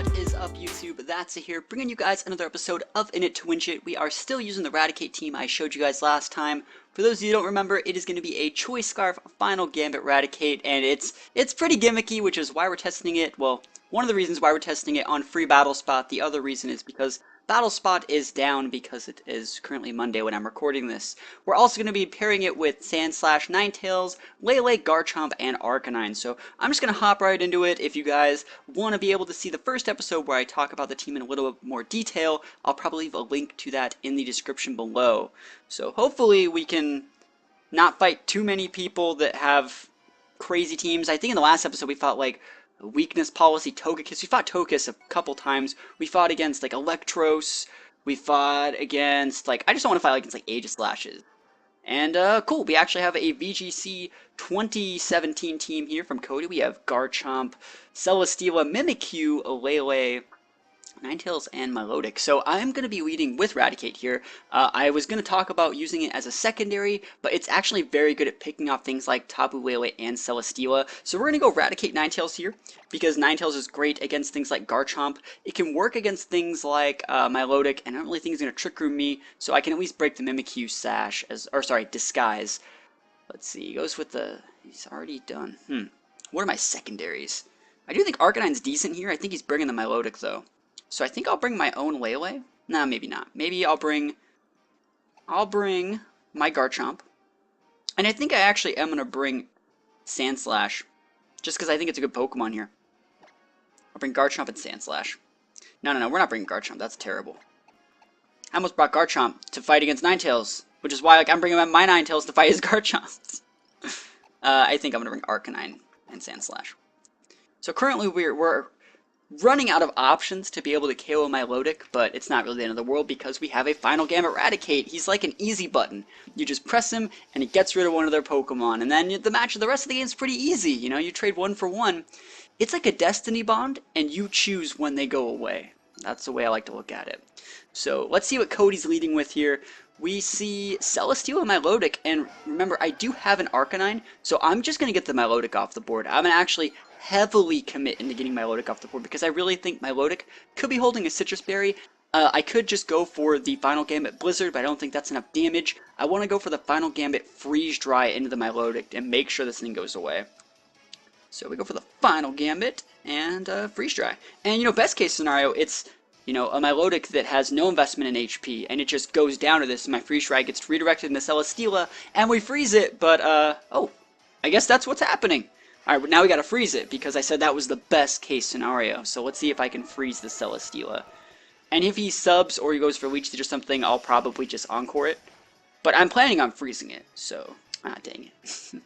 What is up, YouTube? That's here, bringing you guys another episode of In It to Wingett. We are still using the Raticate team I showed you guys last time. For those of you who don't remember, it is going to be a Choice Scarf Final Gambit Raticate, and it's pretty gimmicky, which is why we're testing it. Well, one of the reasons why we're testing it on free Battle Spot. The other reason is because Battle Spot is down because it is currently Monday when I'm recording this. We're also going to be pairing it with Sandslash, Ninetales, Lele, Garchomp, and Arcanine. So I'm just going to hop right into it. If you guys want to be able to see the first episode where I talk about the team in a little bit more detail, I'll probably leave a link to that in the description below. So hopefully we can not fight too many people that have crazy teams. I think in the last episode we fought like Weakness Policy Togekiss. We fought Togekiss a couple times. We fought against like Electros. We fought against like, I just don't want to fight against like Aegislashes. And cool, we actually have a VGC 2017 team here from Cody. We have Garchomp, Celesteela, Mimikyu, Lele, Ninetales, and Milotic. So I'm going to be leading with Raticate here. I was going to talk about using it as a secondary, but it's actually very good at picking off things like Tapu Lele and Celesteela. So we're going to go Raticate Ninetales here, because Ninetales is great against things like Garchomp. It can work against things like Milotic, and I don't really think it's going to Trick Room me, so I can at least break the Mimikyu Sash, Disguise. Let's see, he goes with the... he's already done. What are my secondaries? I do think Arcanine's decent here. I think he's bringing the Milotic, though. So I think I'll bring my own Lele. Nah, maybe not. Maybe I'll bring my Garchomp. And I think I actually am going to bring Sandslash, just because I think it's a good Pokemon here. I'll bring Garchomp and Sandslash. No, we're not bringing Garchomp. That's terrible. I almost brought Garchomp to fight against Ninetales, which is why like I'm bringing my Ninetales to fight his Garchomps. I think I'm going to bring Arcanine and Sandslash. So currently we're running out of options to be able to KO Milotic, but it's not really the end of the world because we have a Final Gambit Raticate. He's like an easy button. You just press him and he gets rid of one of their Pokemon, and then the rest of the game is pretty easy. You know, you trade one for one. It's like a Destiny Bond, and you choose when they go away. That's the way I like to look at it. So let's see what Cody's leading with here. We see Celesteela and Milotic, and remember, I do have an Arcanine, so I'm just going to get the Milotic off the board. I'm going to actually heavily commit into getting Milotic off the board because I really think Milotic could be holding a Citrus Berry. I could just go for the Final Gambit Blizzard, but I don't think that's enough damage. I want to go for the Final Gambit Freeze Dry into the Milotic and make sure this thing goes away. So we go for the Final Gambit and Freeze Dry. And, you know, best case scenario, it's, you know, a Milotic that has no investment in HP, and it just goes down to this, and my Freeze Dry gets redirected into Celesteela, and we freeze it, but, oh, I guess that's what's happening. Alright, now we gotta freeze it, because I said that was the best case scenario. So let's see if I can freeze the Celesteela. And if he subs or he goes for Leech Seed or something, I'll probably just Encore it. But I'm planning on freezing it, so... ah, dang it.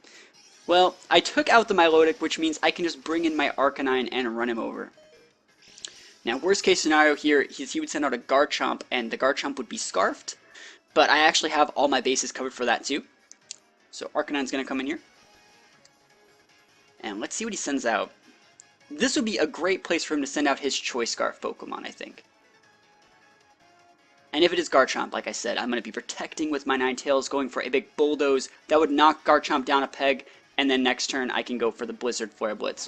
Well, I took out the Milotic, which means I can just bring in my Arcanine and run him over. Now, worst case scenario here is he would send out a Garchomp, and the Garchomp would be Scarfed. But I actually have all my bases covered for that, too. So Arcanine's gonna come in here. And let's see what he sends out. This would be a great place for him to send out his Choice Scarf Pokemon, I think. And if it is Garchomp, like I said, I'm going to be protecting with my Ninetales, going for a big Bulldoze that would knock Garchomp down a peg, and then next turn I can go for the Blizzard Flare Blitz.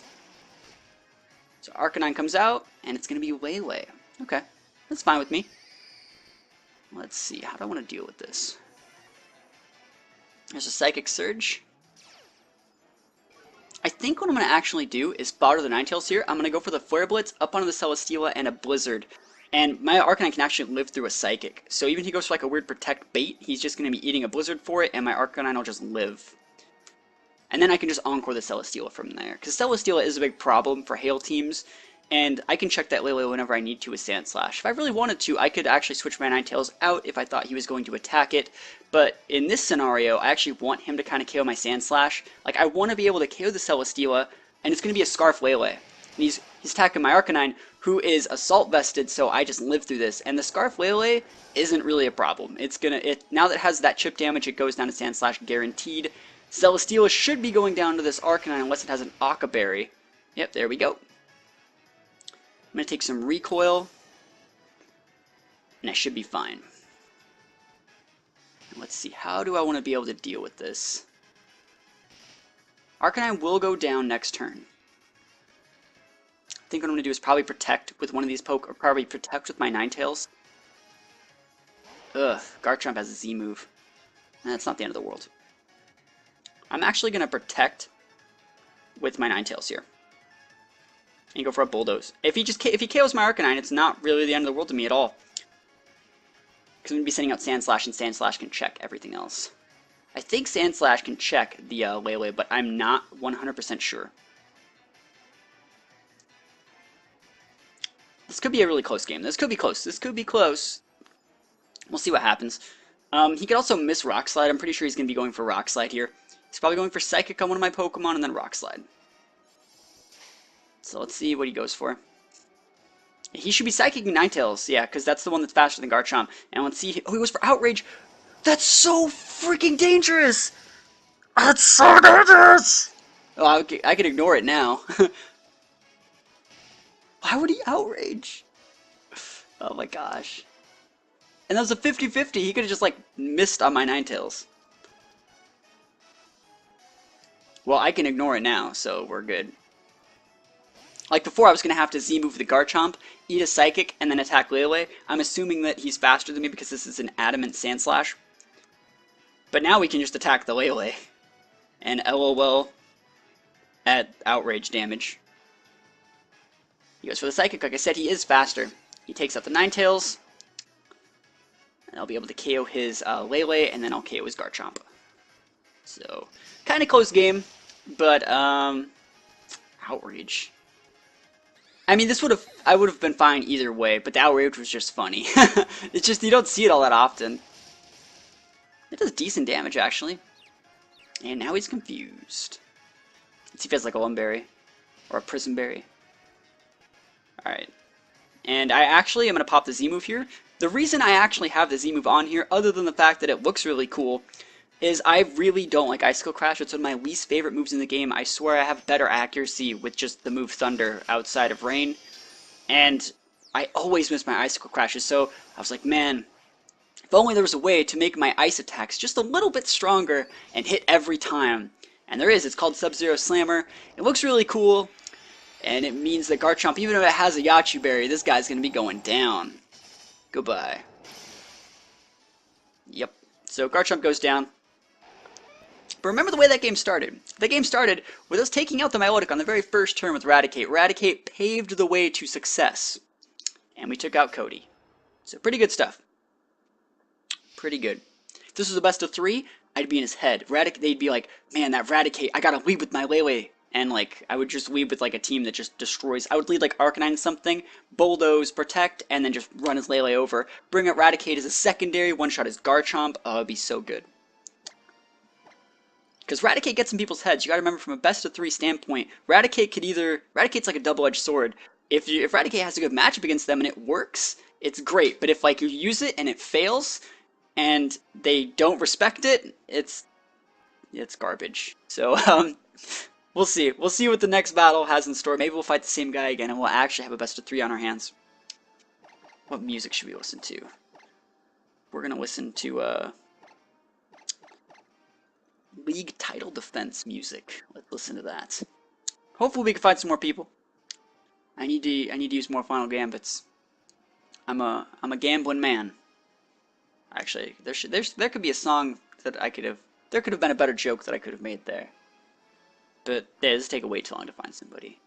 So Arcanine comes out, and it's going to be Lele. Okay, that's fine with me. Let's see, how do I want to deal with this? There's a Psychic Surge. I think what I'm going to actually do is bother the Ninetales here. I'm going to go for the Flare Blitz, up onto the Celesteela, and a Blizzard. And my Arcanine can actually live through a Psychic. So even if he goes for like a weird Protect bait, he's just going to be eating a Blizzard for it, and my Arcanine will just live. And then I can just Encore the Celesteela from there. Because Celesteela is a big problem for Hail teams, and I can check that Lele whenever I need to with Sandslash. If I really wanted to, I could actually switch my Ninetales out if I thought he was going to attack it. But in this scenario, I actually want him to kind of KO my Sandslash. Like, I want to be able to KO the Celesteela, and it's going to be a Scarf Lele. And he's attacking my Arcanine, who is Assault Vested, so I just live through this. And the Scarf Lele isn't really a problem. Now that it has that chip damage, it goes down to Sandslash guaranteed. Celesteela should be going down to this Arcanine unless it has an Occa Berry. Yep, there we go. I'm going to take some Recoil, and I should be fine. And let's see, how do I want to be able to deal with this? Arcanine will go down next turn. think what I'm going to do is probably protect with one of these or probably protect with my Ninetales. Ugh, Garchomp has a Z move. That's not the end of the world. I'm actually going to protect with my Ninetales here. And go for a Bulldoze. If he KOs my Arcanine, it's not really the end of the world to me at all. Because I'm going to be sending out Sandslash, and Sandslash can check everything else. I think Sandslash can check the Lele, but I'm not 100% sure. This could be a really close game. This could be close. This could be close. We'll see what happens. He could also miss Rock Slide. I'm pretty sure he's going to be going for Rock Slide here. He's probably going for Psychic on one of my Pokemon and then Rock Slide. So let's see what he goes for. He should be Psychic Ninetales, yeah, because that's the one that's faster than Garchomp. And let's see. Oh, he goes for Outrage. That's so freaking dangerous! That's so dangerous! Oh, I could ignore it now. Why would he Outrage? Oh my gosh. And that was a 50-50. He could have just, like, missed on my Ninetales. Well, I can ignore it now, so we're good. Like before, I was going to have to Z-move the Garchomp, eat a Psychic, and then attack Lele. I'm assuming that he's faster than me because this is an Adamant Sandslash. But now we can just attack the Lele. And LOL at Outrage damage. He goes for the Psychic. Like I said, he is faster. He takes out the Ninetales. And I'll be able to KO his Lele, and then I'll KO his Garchomp. So, kind of close game, but Outrage. I mean, I would have been fine either way, but the Outrage was just funny. It's just, you don't see it all that often. It does decent damage, actually. And now he's confused. Let's see if he has like a Lumberry or a Prism Berry. Alright. And I actually am going to pop the Z-move here. The reason I actually have the Z-move on here, other than the fact that it looks really cool, is I really don't like Icicle Crash. It's one of my least favorite moves in the game. I swear I have better accuracy with just the move Thunder outside of Rain. And I always miss my Icicle Crashes, so I was like, man, if only there was a way to make my ice attacks just a little bit stronger and hit every time. And there is. It's called Subzero Slammer. It looks really cool, and it means that Garchomp, even if it has a Yachu Berry, this guy's going to be going down. Goodbye. Yep. So Garchomp goes down. But remember the way that game started. The game started with us taking out the Milotic on the very first turn with Raticate. Raticate paved the way to success. And we took out Cody. So pretty good stuff. Pretty good. If this was a best of 3, I'd be in his head. They'd be like, man, that Raticate, I gotta lead with my Lele. And like, I would just lead with like a team that just destroys. I would lead like Arcanine something, Bulldoze, Protect, and then just run his Lele over. Bring out Raticate as a secondary, one-shot his Garchomp. Oh, it'd be so good. Because Raticate gets in people's heads. You gotta remember, from a best of 3 standpoint, Raticate's like a double-edged sword. If Raticate has a good matchup against them and it works, it's great. But if like you use it and it fails, and they don't respect it, it's garbage. So we'll see. We'll see what the next battle has in store. Maybe we'll fight the same guy again, and we'll actually have a best of 3 on our hands. What music should we listen to? We're gonna listen to League title defense music. Let's listen to that. Hopefully we can find some more people. I need to use more Final Gambits. I'm a gambling man. Actually, there could be a song that there could have been a better joke that I could have made there. But yeah, this take way too long to find somebody.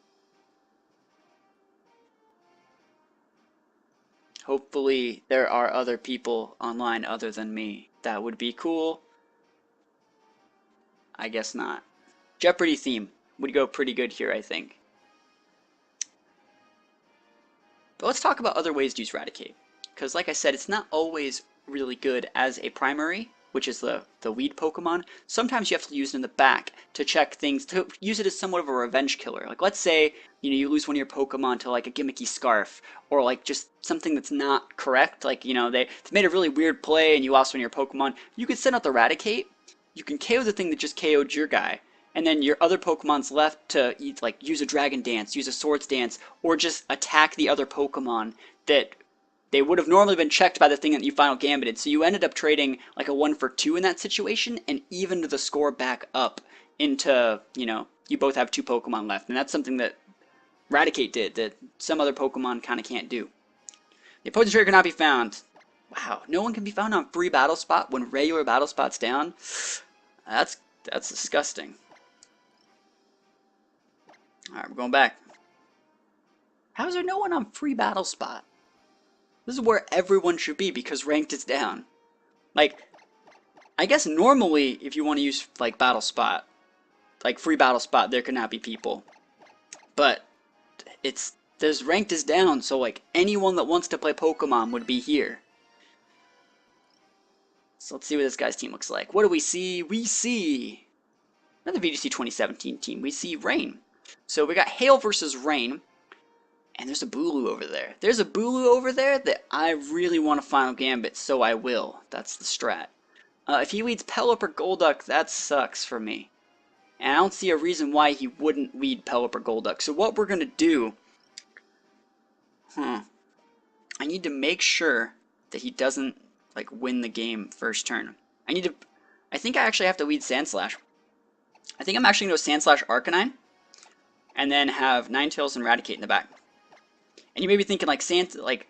Hopefully there are other people online other than me. That would be cool. I guess not. Jeopardy theme would go pretty good here, I think. But let's talk about other ways to use Raticate. Because like I said, it's not always really good as a primary, which is the lead Pokemon. Sometimes you have to use it in the back to check things, to use it as somewhat of a revenge killer. Like let's say, you lose one of your Pokemon to like a gimmicky Scarf, or like just something that's not correct. Like, they made a really weird play and you lost one of your Pokemon. You could send out the Raticate. You can KO the thing that just KO'd your guy, and then your other Pokemon's left to like use a Dragon Dance, use a Swords Dance, or just attack the other Pokemon that they would have normally been checked by the thing that you Final Gambited. So you ended up trading like a 1 for 2 in that situation, and evened the score back up into, you both have 2 Pokemon left. And that's something that Raticate did, that some other Pokemon kind of can't do. The opposing trainer cannot be found. Wow, no one can be found on free battle spot when regular battle spot's down? That's disgusting. Alright, we're going back. How is there no one on free battle spot? This is where everyone should be because ranked is down. Like, I guess normally if you want to use like battle spot, like free battle spot, there cannot be people. But there's ranked is down, so like anyone that wants to play Pokemon would be here. So let's see what this guy's team looks like. What do we see? We see another VGC 2017 team. We see Rain. So we got Hail versus Rain. And there's a Bulu over there. There's a Bulu over there that I really want to Final Gambit, so I will. That's the strat. If he leads Pelipper Golduck, that sucks for me. And I don't see a reason why he wouldn't lead Pelipper Golduck. So what we're going to do... I need to make sure that he doesn't like win the game first turn. I think I actually have to lead Sandslash. I think I'm actually going to go Sandslash Arcanine. And then have Ninetales and Raticate in the back. And you may be thinking like Sandslash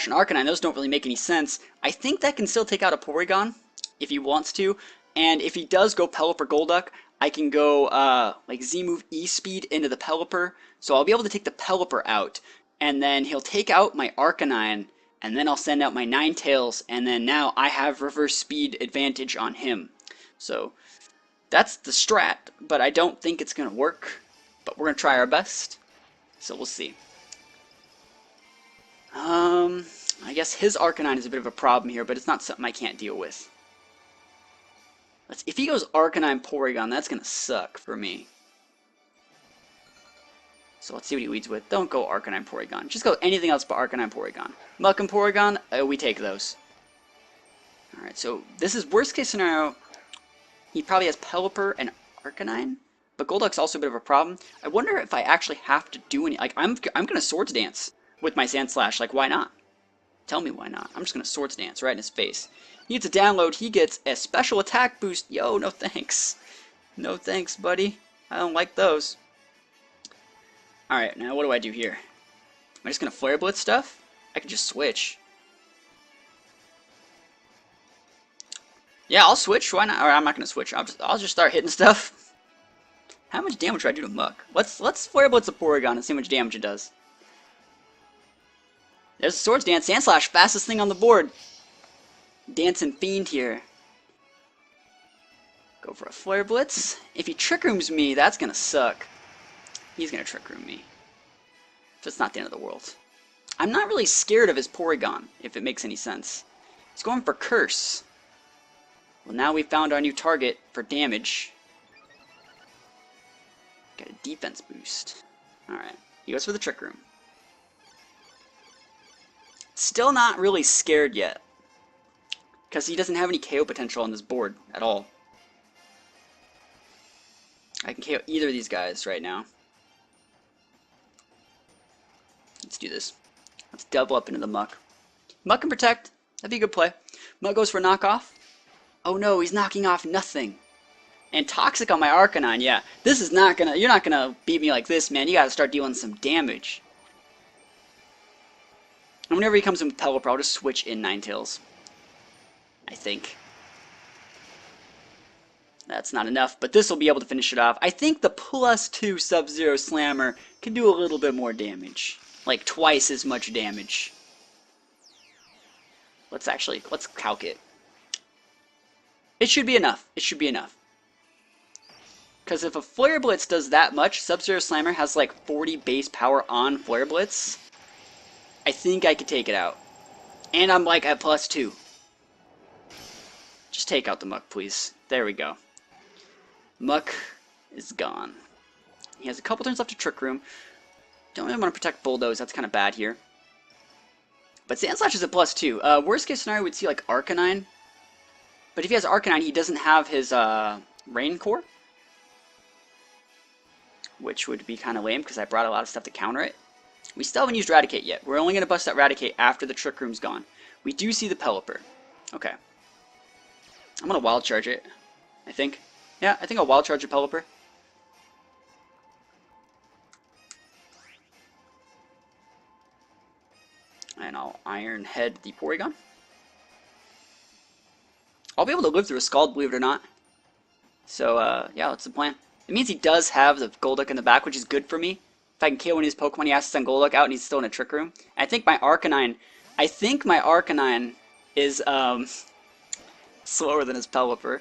and Arcanine, those don't really make any sense. I think that can still take out a Porygon if he wants to. And if he does go Pelipper Golduck, I can go like Z-move E-Speed into the Pelipper. So I'll be able to take the Pelipper out. And then he'll take out my Arcanine. And then I'll send out my Ninetales. And then now I have reverse speed advantage on him. So that's the strat. But I don't think it's going to work. But we're going to try our best. So we'll see. I guess his Arcanine is a bit of a problem here, but it's not something I can't deal with. If he goes Arcanine Porygon, that's going to suck for me. So let's see what he leads with. Don't go Arcanine Porygon. Just go anything else but Arcanine Porygon. Muck and Porygon, we take those. Alright, so this is worst case scenario. He probably has Pelipper and Arcanine, but Golduck's also a bit of a problem. I wonder if I actually have to do any... Like, I'm going to Swords Dance with my Sandslash. Like, why not? Tell me why not. I'm just going to Swords Dance right in his face. He gets a download. He gets a special attack boost. Yo, no thanks. No thanks, buddy. I don't like those. Alright, now what do I do here? Am I just going to Flare Blitz stuff? I can just switch. Yeah, I'll switch. Why not? Or I'm not going to switch. I'll just start hitting stuff. How much damage do I do to Muck? Let's Flare Blitz a Porygon and see how much damage it does. There's a Swords Dance. Sandslash, fastest thing on the board. Dancing Fiend here. Go for a Flare Blitz. If he Trick Rooms me, that's going to suck. He's going to Trick Room me. So it's not the end of the world. I'm not really scared of his Porygon, if it makes any sense. He's going for Curse. Well, now we found our new target for damage. Got a defense boost. Alright, he goes for the Trick Room. Still not really scared yet. Because he doesn't have any KO potential on this board at all. I can KO either of these guys right now. Let's do this. Let's double up into the Muck. Muck and Protect. That'd be a good play. Muck goes for Knockoff. Oh no, he's knocking off nothing. And Toxic on my Arcanine, yeah. This is not gonna... You're not gonna beat me like this, man. You gotta start dealing some damage. And whenever he comes in with Pelipper, I'll just switch in Ninetales. I think. That's not enough, but this will be able to finish it off. I think the +2 Subzero Slammer can do a little bit more damage. Like twice as much damage. Let's calc it. It should be enough. It should be enough. Because if a Flare Blitz does that much, Subzero Slammer has like 40 base power on Flare Blitz. I think I could take it out. And I'm like at +2. Just take out the Muck, please. There we go. Muck is gone. He has a couple turns left to Trick Room. Don't really want to protect Bulldoze. That's kind of bad here. But Sandslash is a +2. Worst case scenario, we'd see like Arcanine. But if he has Arcanine, he doesn't have his Rain Core. Which would be kind of lame because I brought a lot of stuff to counter it. We still haven't used Raticate yet. We're only going to bust out Raticate after the Trick Room's gone. We do see the Pelipper. Okay. I'm going to Wild Charge it, I think. Yeah, I think I'll Wild Charge a Pelipper. I'll Iron Head the Porygon. I'll be able to live through a Scald, believe it or not. So, yeah, that's the plan. It means he does have the Golduck in the back, which is good for me. If I can KO one of his Pokemon, he has to send Golduck out, and he's still in a Trick Room. I think my Arcanine is, slower than his Pelipper.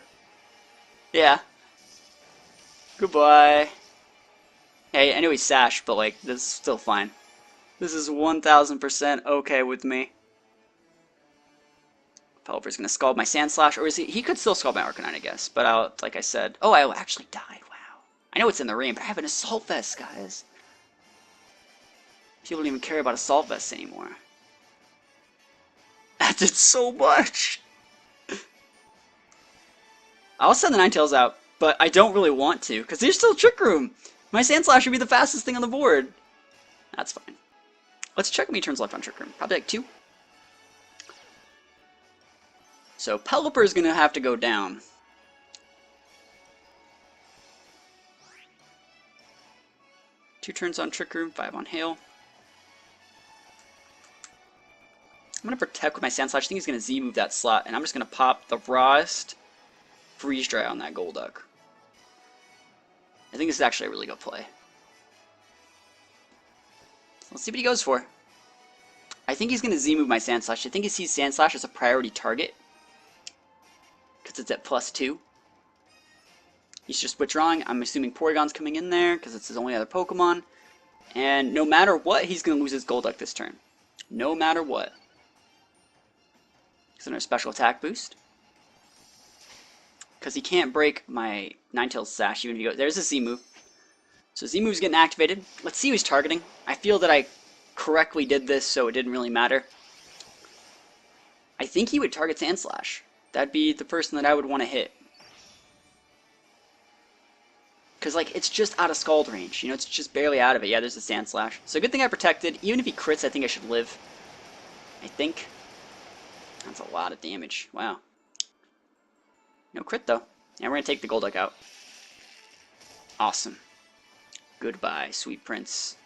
Yeah. Goodbye. Hey, I know he's Sash, but, like, this is still fine. This is 1000% okay with me. Pelipper's gonna Scald my Sandslash, or is he could still Scald my Arcanine, I guess. But like I said, oh, I actually died. Wow. I know it's in the rain, but I have an Assault Vest, guys. People don't even care about Assault Vests anymore. That did so much. I'll send the Ninetales out, but I don't really want to, because there's still Trick Room. My Sandslash would be the fastest thing on the board. That's fine. Let's check how many turns left on Trick Room. Probably like 2. So Pelipper is going to have to go down. Two turns on Trick Room, 5 on Hail. I'm going to protect with my Sandslash. I think he's going to Z-move that slot, and I'm just going to pop the rawest Freeze Dry on that Golduck. I think this is actually a really good play. Let's see what he goes for. I think he's going to Z-move my Sandslash. I think he sees Sandslash as a priority target, because it's at +2. He's just withdrawing. I'm assuming Porygon's coming in there, because it's his only other Pokemon. And no matter what, he's going to lose his Golduck this turn. No matter what. He's under a special attack boost. Because he can't break my Ninetales Sash, even if he goes. There's a Z-move. So Z-move's getting activated. Let's see who he's targeting. I feel that I correctly did this, so it didn't really matter. I think he would target Sandslash. That'd be the person that I would want to hit. Because, like, it's just out of Scald range. You know, it's just barely out of it. Yeah, there's a Sandslash. So good thing I protected. Even if he crits, I think I should live. I think. That's a lot of damage. Wow. No crit, though. And we're going to take the Golduck out. Awesome. Goodbye, sweet prince.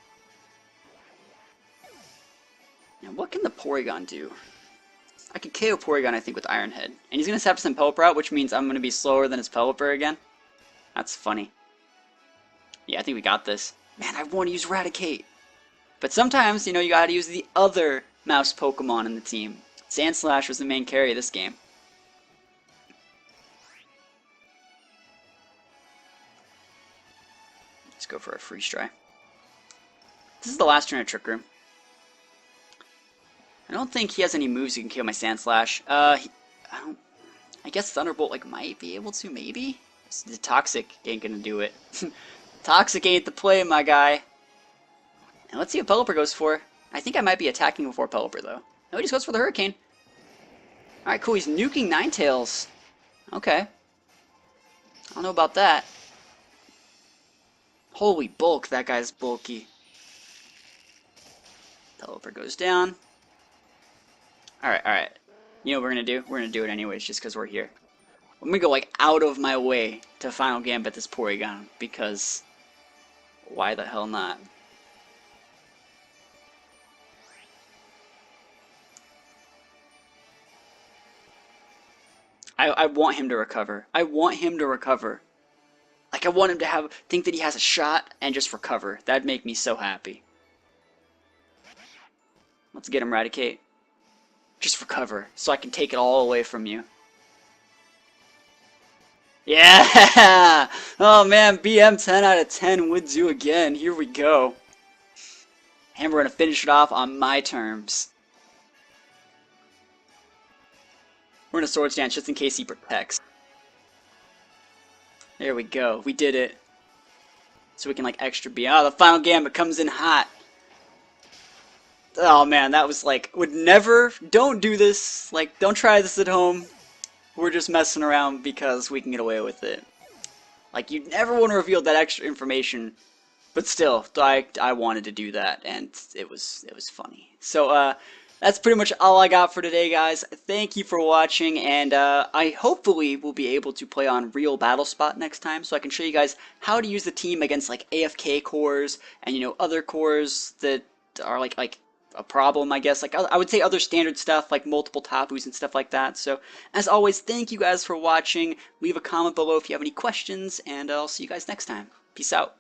Now, what can the Porygon do? I could KO Porygon, I think, with Iron Head. And he's going to have to send Pelipper out, which means I'm going to be slower than his Pelipper again. That's funny. Yeah, I think we got this. Man, I want to use Raticate. But sometimes, you know, you got to use the other mouse Pokemon in the team. Sandslash was the main carry of this game. Let's go for a Freeze Dry. This is the last turn of Trick Room. I don't think he has any moves you can kill my Sandslash. I guess Thunderbolt like might be able to, maybe? The Toxic ain't gonna do it. Toxic ain't the play, my guy. And let's see what Pelipper goes for. I think I might be attacking before Pelipper, though. No, he just goes for the Hurricane. Alright, cool. He's nuking Ninetales. Okay. I don't know about that. Holy bulk, that guy's bulky. Pelipper goes down. Alright, alright. You know what we're gonna do? We're gonna do it anyways, just because we're here. I'm gonna go, like, out of my way to Final Gambit this Porygon, because why the hell not? I want him to recover. I want him to recover. Like, I want him to think that he has a shot and just recover. That'd make me so happy. Let's get him, Raticate. Just recover, so I can take it all away from you. Yeah! Oh man, BM 10 out of 10 would do again. Here we go. And we're going to finish it off on my terms. We're going to Swords Dance just in case he protects. There we go. We did it. So we can, like, extra be. Oh, the Final Gambit comes in hot. Oh, man, that was, like, would never. Don't do this. Like, don't try this at home. We're just messing around because we can get away with it. Like, you'd never want to reveal that extra information. But still, I wanted to do that, and it was funny. So, that's pretty much all I got for today, guys. Thank you for watching, and I hopefully will be able to play on Real Battle Spot next time, so I can show you guys how to use the team against, like, AFK cores, and, you know, other cores that are, like a problem, I guess. Like I would say other standard stuff like multiple tabus and stuff like that. So as always, thank you guys for watching. Leave a comment below if you have any questions, and I'll see you guys next time. Peace out.